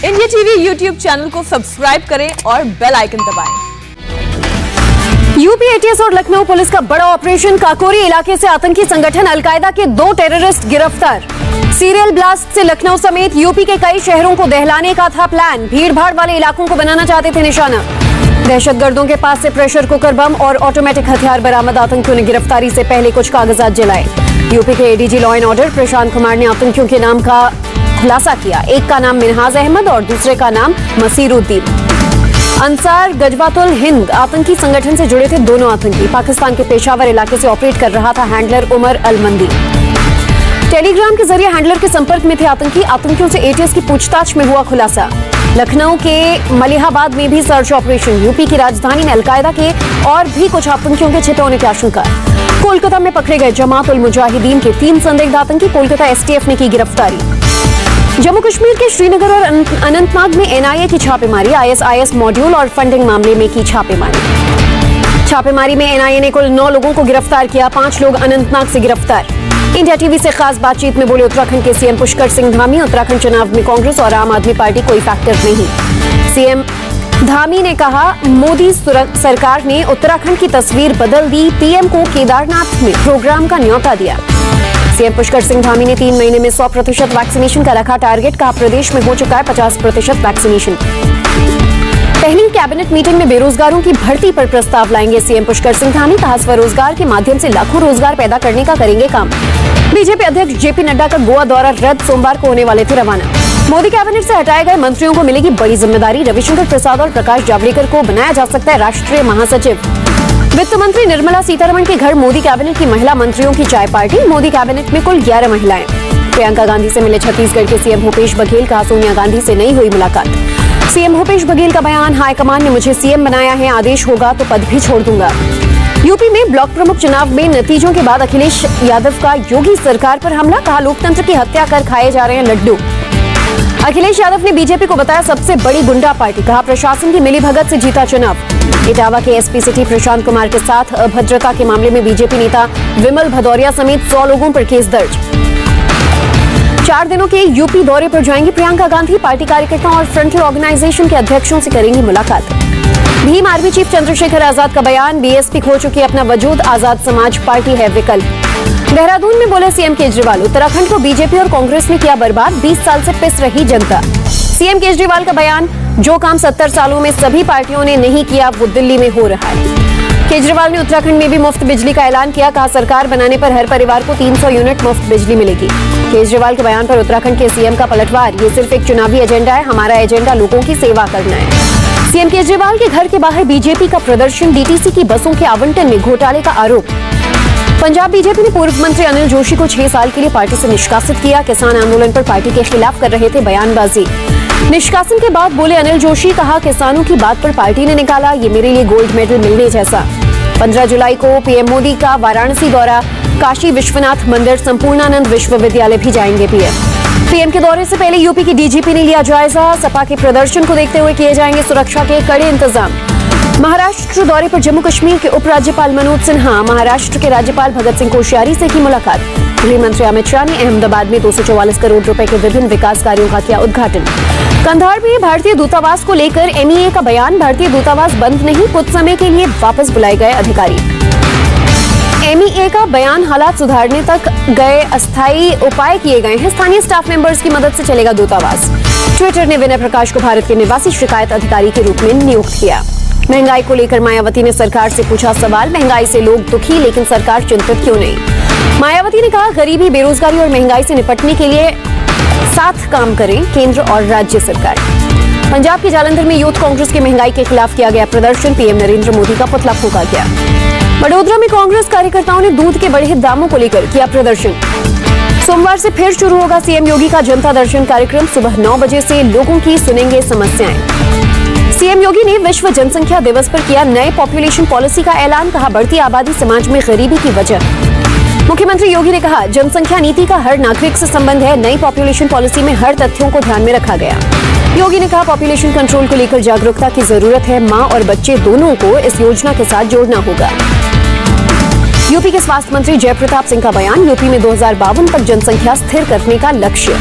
India TV YouTube channel को subscribe करें और बेल आइकन दबाएं। यूपी एटीएस और लखनऊ पुलिस का बड़ा ऑपरेशन। काकोरी इलाके से आतंकी संगठन अलकायदा के 2 टेररिस्ट गिरफ्तार। सीरियल ब्लास्ट से लखनऊ समेत यूपी के कई शहरों को दहलाने का था प्लान। भीड़ भाड़ वाले इलाकों को बनाना चाहते थे निशाना। दहशतगर्दों के पास से प्रेशर कुकर बम और ऑटोमेटिक हथियार बरामद। आतंकियों ने गिरफ्तारी से पहले कुछ कागजात जलाए। यूपी के ADG law and order Prashant Kumar ने आतंकियों के नाम का खुलासा किया। एक का नाम मिनहाज अहमद और दूसरे का नाम मसीरुद्दीन। अंसार गजवातुल हिंद आतंकी संगठन से जुड़े थे दोनों आतंकी। पाकिस्तान के पेशावर इलाके से ऑपरेट कर रहा था हैंडलर उमर अलमंदी। टेलीग्राम के जरिए हैंडलर के संपर्क में थे आतंकी। आतंकियों से एटीएस की पूछताछ में हुआ खुलासा। लखनऊ के मलिहाबाद में भी सर्च ऑपरेशन। यूपी की राजधानी में अलकायदा के और भी कुछ आतंकियों के छिपे होने की आशंका। कोलकाता में पकड़े गए जमात उल मुजाहिदीन के 3 संदिग्ध आतंकी। कोलकाता एसटीएफ ने की गिरफ्तारी। जम्मू कश्मीर के श्रीनगर और अनंतनाग में एनआईए की छापेमारी। आईएसआईएस मॉड्यूल और फंडिंग मामले में की छापेमारी में एनआईए ने कुल 9 लोगों को गिरफ्तार किया। 5 लोग अनंतनाग से गिरफ्तार। इंडिया टीवी से खास बातचीत में बोले उत्तराखंड के सीएम पुष्कर सिंह धामी। उत्तराखंड चुनाव में कांग्रेस और आम आदमी पार्टी कोई फैक्टर नहीं। सीएम धामी ने कहा मोदी सरकार ने उत्तराखंड की तस्वीर बदल दी। पीएम को केदारनाथ में प्रोग्राम का न्योता दिया। सीएम पुष्कर सिंह धामी ने 3 महीने में 100% वैक्सीनेशन का रखा टारगेट। कहा प्रदेश में हो चुका है 50% वैक्सीनेशन। पहली कैबिनेट मीटिंग में बेरोजगारों की भर्ती पर प्रस्ताव लाएंगे सीएम पुष्कर सिंह धामी। कहा स्वरोजगार के माध्यम से लाखों रोजगार पैदा करने का करेंगे काम। बीजेपी अध्यक्ष जेपी नड्डा का गोवा दौरा रद्द। सोमवार को होने वाले थे रवाना। मोदी कैबिनेट से हटाए गए मंत्रियों को मिलेगी बड़ी जिम्मेदारी। रविशंकर प्रसाद और प्रकाश जावड़ेकर को बनाया जा सकता है राष्ट्रीय महासचिव। वित्त मंत्री निर्मला सीतारमण के घर मोदी कैबिनेट की महिला मंत्रियों की चाय पार्टी। मोदी कैबिनेट में कुल 11 महिलाएं। प्रियंका गांधी से मिले छत्तीसगढ़ के सीएम भूपेश बघेल। कहा सोनिया गांधी से नहीं हुई मुलाकात। सीएम भूपेश बघेल का बयान हाईकमान ने मुझे सीएम बनाया है, आदेश होगा तो पद भी छोड़ दूंगा। यूपी में ब्लॉक प्रमुख चुनाव में नतीजों के बाद अखिलेश यादव का योगी सरकार पर हमला। कहा लोकतंत्र की हत्या कर खाए जा रहे हैं लड्डू। अखिलेश यादव ने बीजेपी को बताया सबसे बड़ी गुंडा पार्टी। कहा प्रशासन की मिलीभगत से जीता चुनाव। इटावा के एसपी सिटी प्रशांत कुमार के साथ अभद्रता के मामले में बीजेपी नेता विमल भदौरिया समेत 100 लोगों पर केस दर्ज। 4 दिनों के यूपी दौरे पर जाएंगी प्रियंका गांधी। पार्टी कार्यकर्ताओं और फ्रंटल ऑर्गेनाइजेशन के अध्यक्षों से करेंगी मुलाकात। भीम आर्मी चीफ चंद्रशेखर आजाद का बयान। बीएसपी खो चुकी अपना वजूद, आजाद समाज पार्टी है विकल्प। देहरादून में बोले सीएम केजरीवाल उत्तराखंड को बीजेपी और कांग्रेस ने किया बर्बाद। 20 साल से पिस रही जनता। सीएम केजरीवाल का बयान। जो काम 70 सालों में सभी पार्टियों ने नहीं किया वो दिल्ली में हो रहा है। केजरीवाल ने उत्तराखंड में भी मुफ्त बिजली का ऐलान किया। कहा सरकार बनाने पर हर परिवार को 300 यूनिट मुफ्त बिजली मिलेगी। केजरीवाल के बयान पर उत्तराखंड के सीएम का पलटवार। ये सिर्फ एक चुनावी एजेंडा है, हमारा एजेंडा लोगों की सेवा करना है। सीएम केजरीवाल के घर के बाहर बीजेपी का प्रदर्शन। डीटीसी की बसों के आवंटन में घोटाले का आरोप। पंजाब बीजेपी ने पूर्व मंत्री अनिल जोशी को 6 साल के लिए पार्टी से निष्कासित किया। किसान आंदोलन पर पार्टी के खिलाफ कर रहे थे बयानबाजी। निष्कासन के बाद बोले अनिल जोशी। कहा किसानों की बात पर पार्टी ने निकाला ये मेरे लिए गोल्ड मेडल मिलने जैसा। 15 जुलाई को पीएम मोदी का वाराणसी दौरा। काशी विश्वनाथ मंदिर, संपूर्णानंद विश्वविद्यालय भी जाएंगे पीएम के दौरे से पहले यूपी की डीजीपी ने लिया जायजा। सपा के प्रदर्शन को देखते हुए किए जाएंगे सुरक्षा के कड़े इंतजाम। महाराष्ट्र दौरे पर जम्मू कश्मीर के उपराज्यपाल मनोज सिन्हा। महाराष्ट्र के राज्यपाल भगत सिंह कोश्यारी से की मुलाकात। गृह मंत्री अमित शाह ने अहमदाबाद में 244 करोड़ रुपए के विभिन्न विकास कार्यों का किया उद्घाटन। कंधार में भारतीय दूतावास को लेकर एमईए का बयान। भारतीय दूतावास बंद नहीं, कुछ समय के लिए वापस बुलाए गए अधिकारी। एमईए का बयान। हालात सुधारने तक गए अस्थायी उपाय किए गए हैं। स्थानीय स्टाफ मेंबर्स की मदद से चलेगा दूतावास। ट्विटर ने विनय प्रकाश को भारत के निवासी शिकायत अधिकारी के रूप में नियुक्त किया। महंगाई को लेकर मायावती ने सरकार से पूछा सवाल। महंगाई से लोग दुखी लेकिन सरकार चिंतित क्यों नहीं। मायावती ने कहा गरीबी, बेरोजगारी और महंगाई से निपटने के लिए साथ काम करें केंद्र और राज्य सरकार। पंजाब के जालंधर में यूथ कांग्रेस के महंगाई के खिलाफ किया गया प्रदर्शन। पीएम नरेंद्र मोदी का पुतला फूंका गया। वडोदरा में कांग्रेस कार्यकर्ताओं ने दूध के बढ़े दामों को लेकर किया प्रदर्शन। सोमवार से फिर शुरू होगा सीएम योगी का जनता दर्शन कार्यक्रम। सुबह 9 बजे से लोगों की सुनेंगे समस्याएं। सीएम योगी ने विश्व जनसंख्या दिवस पर किया नए पॉपुलेशन पॉलिसी का ऐलान। कहा बढ़ती आबादी समाज में गरीबी की वजह। मुख्यमंत्री योगी ने कहा जनसंख्या नीति का हर नागरिक से संबंध है। नई पॉपुलेशन पॉलिसी में हर तथ्यों को ध्यान में रखा गया। योगी ने कहा पॉपुलेशन कंट्रोल को लेकर जागरूकता की जरूरत है। मां और बच्चे दोनों को इस योजना के साथ जोड़ना होगा। यूपी के स्वास्थ्य मंत्री जयप्रताप सिंह का बयान। यूपी में 2052 तक जनसंख्या स्थिर करने का लक्ष्य।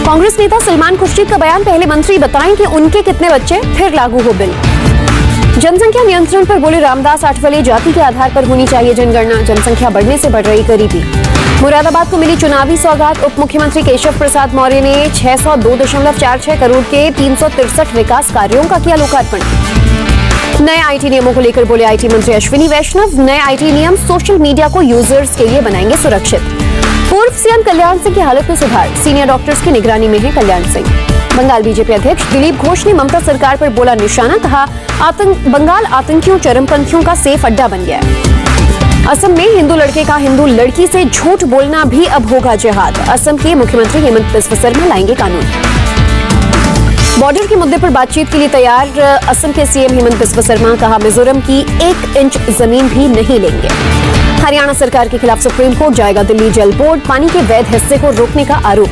कांग्रेस नेता सलमान खुर्शीद का बयान, पहले मंत्री बताएं कि उनके कितने बच्चे, फिर लागू हो बिल। जनसंख्या नियंत्रण पर बोले रामदास आठवले, जाति के आधार पर होनी चाहिए जनगणना, जनसंख्या बढ़ने से बढ़ रही गरीबी। मुरादाबाद को मिली चुनावी सौगात, उप मुख्यमंत्री केशव प्रसाद मौर्य ने 602.46 करोड़ के 363 विकास कार्यों का किया लोकार्पण। नए आईटी नियमों को लेकर बोले आईटी मंत्री अश्विनी वैष्णव, नए आईटी नियम सोशल मीडिया को यूजर्स के लिए बनाएंगे सुरक्षित। पूर्व सीएम कल्याण सिंह की हालत में सुधार, सीनियर डॉक्टर्स की निगरानी में है कल्याण सिंह। बंगाल बीजेपी अध्यक्ष दिलीप घोष ने ममता सरकार पर बोला निशाना, कहा बंगाल आतंकियों चरमपंथियों का सेफ अड्डा बन गया है। असम में हिंदू लड़के का हिंदू लड़की से झूठ बोलना भी अब होगा जिहाद, असम के मुख्यमंत्री हेमंत बिस्वा शर्मा लाएंगे कानून। बॉर्डर के मुद्दे पर बातचीत के लिए तैयार असम के सीएम हेमंत बिस्वा शर्मा, कहा मिजोरम की 1 इंच जमीन भी नहीं लेंगे। हरियाणा सरकार के खिलाफ सुप्रीम कोर्ट जाएगा दिल्ली जल बोर्ड, पानी के वैध हिस्से को रोकने का आरोप।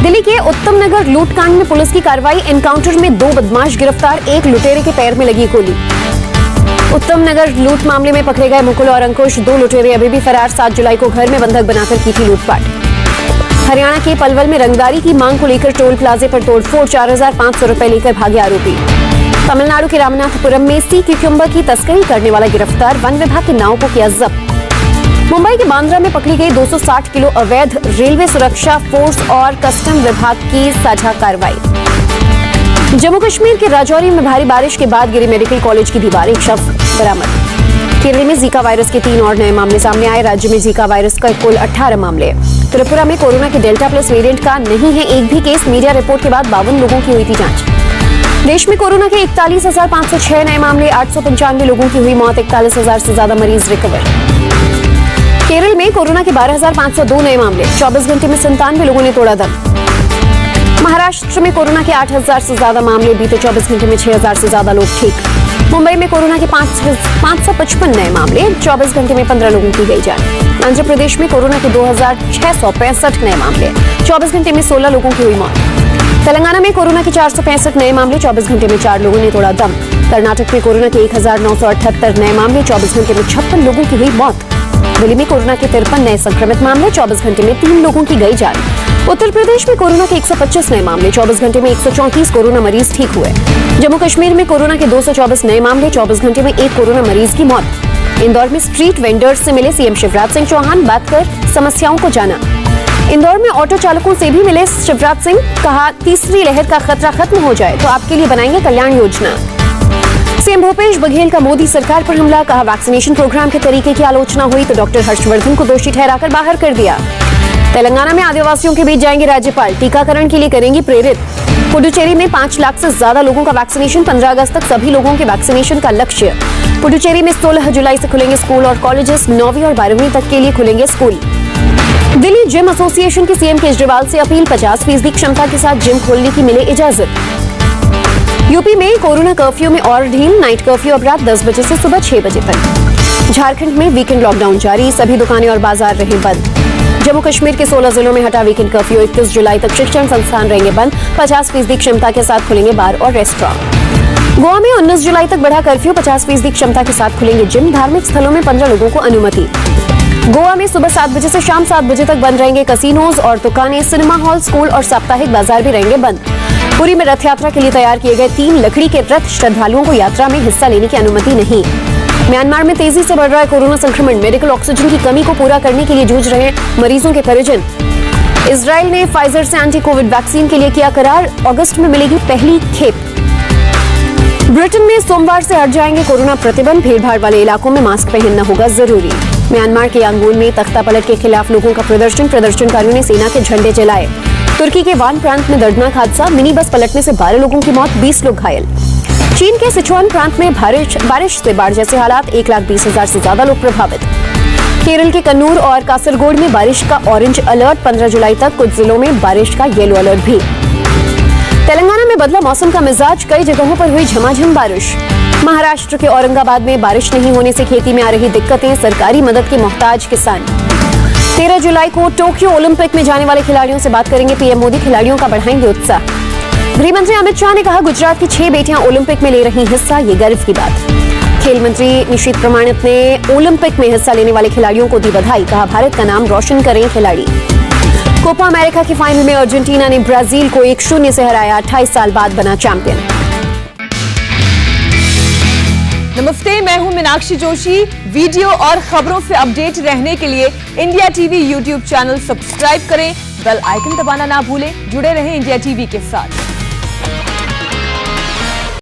दिल्ली के उत्तम नगर लूटकांड में पुलिस की कार्रवाई, एनकाउंटर में 2 बदमाश गिरफ्तार, 1 लुटेरे के पैर में लगी गोली। उत्तम नगर लूट मामले में पकड़े गए मुकुल और अंकुश, 2 लुटेरे अभी भी फरार, 7 जुलाई को घर में बंधक बनाकर की थी लूटपाट। हरियाणा के पलवल में रंगदारी की मांग को लेकर टोल प्लाजे पर तोड़फोड़, 4,500 रुपए लेकर भागे आरोपी। तमिलनाडु के रामनाथपुरम में सी क्यूकम्बर की तस्करी करने वाला गिरफ्तार, वन विभाग की नाव को किया जब्त। मुंबई के बांद्रा में पकड़ी गई 260 किलो अवैध, रेलवे सुरक्षा फोर्स और कस्टम विभाग की साझा कार्रवाई। जम्मू कश्मीर के राजौरी में भारी बारिश के बाद गिरी मेडिकल कॉलेज की दीवार, एक शव बरामद। केरल में जीका वायरस के 3 और नए मामले सामने आए, राज्य में जीका वायरस का कुल 18 मामले। त्रिपुरा में कोरोना के डेल्टा प्लस वेरिएंट का नहीं है एक भी केस, मीडिया रिपोर्ट के बाद 52 लोगों की हुई थी जांच। देश में कोरोना के 41,506 नए मामले, 895 लोगों की हुई मौत, 41,000 से ज्यादा मरीज रिकवर। केरल में कोरोना के 12,502 नए मामले, 24 घंटे में 97 लोगों ने तोड़ा दम। महाराष्ट्र में कोरोना के 8,000 से ज्यादा मामले, बीते 24 घंटे में 6,000 से ज्यादा लोग ठीक। मुंबई में कोरोना के 555 नए मामले, 24 घंटे में 15 लोगों की गई जान। आंध्र प्रदेश में कोरोना के 2,665 नए मामले, 24 घंटे में 16 लोगों की हुई मौत। तेलंगाना में कोरोना के 465 नए मामले, 24 घंटे में 4 लोगों ने तोड़ा दम। कर्नाटक में कोरोना के 1,978 नए मामले, 24 घंटे में 56 लोगों की हुई मौत। दिल्ली में कोरोना के 53 नए संक्रमित मामले, 24 घंटे में 3 लोगों की गई जान। उत्तर प्रदेश में कोरोना के 125 नए मामले, 24 घंटे में 134 कोरोना मरीज ठीक हुए। जम्मू कश्मीर में कोरोना के 224 नए मामले, 24 घंटे में 1 कोरोना मरीज की मौत। इंदौर में स्ट्रीट वेंडर्स से मिले सीएम शिवराज सिंह चौहान, बात कर समस्याओं को जाना। इंदौर में ऑटो चालकों से भी मिले शिवराज सिंह, कहा तीसरी लहर का खतरा खत्म हो जाए तो आपके लिए बनाएंगे कल्याण योजना। सीएम भूपेश बघेल का मोदी सरकार पर हमला, कहा वैक्सीनेशन प्रोग्राम के तरीके की आलोचना हुई तो डॉक्टर हर्षवर्धन को दोषी ठहराकर बाहर कर दिया। तेलंगाना में आदिवासियों के बीच जाएंगे राज्यपाल, टीकाकरण के लिए करेंगी प्रेरित। पुडुचेरी में 5 लाख से ज्यादा लोगों का वैक्सीनेशन, 15 अगस्त तक सभी लोगों के वैक्सीनेशन का लक्ष्य। पुडुचेरी में 16 जुलाई से खुलेंगे स्कूल और कॉलेजेस, 9वीं और 12वीं तक के लिए खुलेंगे स्कूल। दिल्ली जिम एसोसिएशन की सीएम केजरीवाल से अपील, 50% क्षमता के साथ जिम खोलने की मिले इजाजत। यूपी में कोरोना कर्फ्यू में और ढील, नाइट कर्फ्यू अब रात 10 बजे से सुबह 6 बजे तक। झारखंड में वीकेंड लॉकडाउन जारी, सभी दुकानें और बाजार रहे बंद। जम्मू कश्मीर के 16 जिलों में हटा वीकेंड कर्फ्यू, 31 जुलाई तक शिक्षण संस्थान रहेंगे बंद, 50% क्षमता के साथ खुलेंगे बार और रेस्टोरेंट। गोवा में 19 जुलाई तक बढ़ा कर्फ्यू, 50% क्षमता के साथ खुलेंगे जिम, धार्मिक स्थलों में 15 लोगों को अनुमति। गोवा में सुबह 7 बजे से शाम 7 बजे तक बंद रहेंगे कसिनोज और दुकानें, सिनेमा हॉल, स्कूल और साप्ताहिक बाजार भी रहेंगे बंद। पुरी में रथ यात्रा के लिए तैयार किए गए 3 लकड़ी के रथ, श्रद्धालुओं को यात्रा में हिस्सा लेने की अनुमति नहीं। म्यांमार में तेजी से बढ़ रहा है कोरोना संक्रमण, मेडिकल ऑक्सीजन की कमी को पूरा करने के लिए जूझ रहे मरीजों के परिजन। इजराइल ने फाइजर से एंटी कोविड वैक्सीन के लिए किया करार, अगस्त में मिलेगी पहली खेप। ब्रिटेन में सोमवार से हट जाएंगे कोरोना प्रतिबंध, भीड़भाड़ वाले इलाकों में मास्क पहनना होगा जरूरी। म्यांमार के यांगून में तख्तापलट के खिलाफ लोगों का प्रदर्शन, प्रदर्शनकारियों ने सेना के झंडे जलाए। तुर्की के वान प्रांत में दर्दनाक हादसा, मिनी बस पलटने से 12 लोगों की मौत, 20 लोग घायल। चीन के सिचुआन प्रांत में बारिश से बाढ़ जैसे हालात, 1,20,000 से ज्यादा लोग प्रभावित। केरल के कन्नूर और कासरगोड में बारिश का ऑरेंज अलर्ट, 15 जुलाई तक कुछ जिलों में बारिश का येलो अलर्ट भी। तेलंगाना में बदला मौसम का मिजाज, कई जगहों पर हुई झमाझम बारिश। महाराष्ट्र के औरंगाबाद में बारिश नहीं होने से खेती में आ रही दिक्कतें, सरकारी मदद के मोहताज किसान। 13 जुलाई को टोक्यो ओलंपिक में जाने वाले खिलाड़ियों से बात करेंगे पीएम मोदी, खिलाड़ियों का बढ़ाएंगे उत्साह। गृह मंत्री अमित शाह ने कहा गुजरात की 6 बेटियां ओलंपिक में ले रही हिस्सा, ये गर्व की बात। खेल मंत्री निशित प्रमाणित ने ओलंपिक में हिस्सा लेने वाले खिलाड़ियों को दी बधाई, कहा भारत का नाम रोशन करें खिलाड़ी। कोपा अमेरिका की फाइनल में अर्जेंटीना ने ब्राजील को 1-0 से हराया, 28 साल बाद बना चैंपियन। नमस्ते, मैं हूं मीनाक्षी जोशी। वीडियो और खबरों से अपडेट रहने के लिए India TV YouTube channel subscribe करें, बेल आइकन दबाना ना भूलें। जुड़े रहें इंडिया टीवी के साथ।